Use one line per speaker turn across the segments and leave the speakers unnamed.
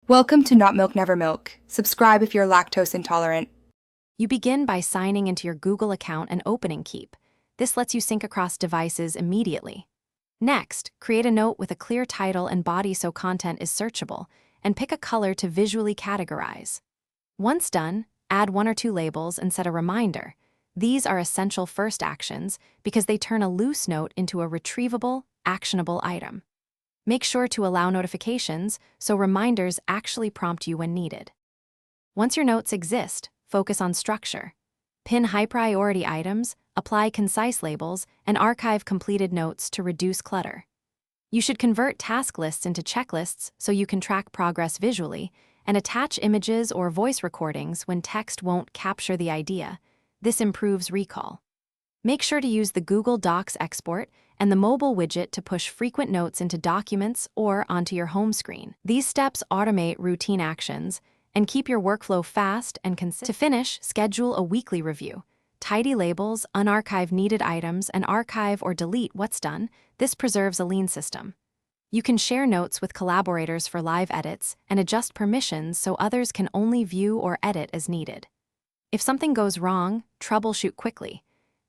Welcome to Not Milk Never Milk. Subscribe if you're lactose intolerant.
You begin by signing into your Google account and opening Keep. This lets you sync across devices immediately. Next, create a note with a clear title and body so content is searchable, and pick a color to visually categorize. Once done, add 1 or 2 labels and set a reminder. These are essential first actions because they turn a loose note into a retrievable, actionable item. Make sure to allow notifications so reminders actually prompt you when needed. Once your notes exist, focus on structure. Pin high-priority items, apply concise labels, and archive completed notes to reduce clutter. You should convert task lists into checklists so you can track progress visually, and attach images or voice recordings when text won't capture the idea. This improves recall. Make sure to use the Google Docs export and the mobile widget to push frequent notes into documents or onto your home screen. These steps automate routine actions and keep your workflow fast and consistent. To finish, schedule a weekly review. Tidy labels, unarchive needed items, and archive or delete what's done. This preserves a lean system. You can share notes with collaborators for live edits and adjust permissions so others can only view or edit as needed. If something goes wrong, troubleshoot quickly.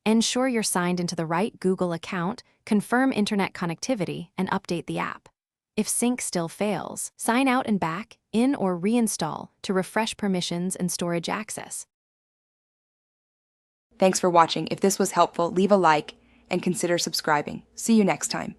Ensure you're signed into the right Google account, confirm internet connectivity, and update the app. If sync still fails, sign out and back, in or reinstall to refresh permissions and storage access.
Thanks for watching. If this was helpful, leave a like and consider subscribing. See you next time.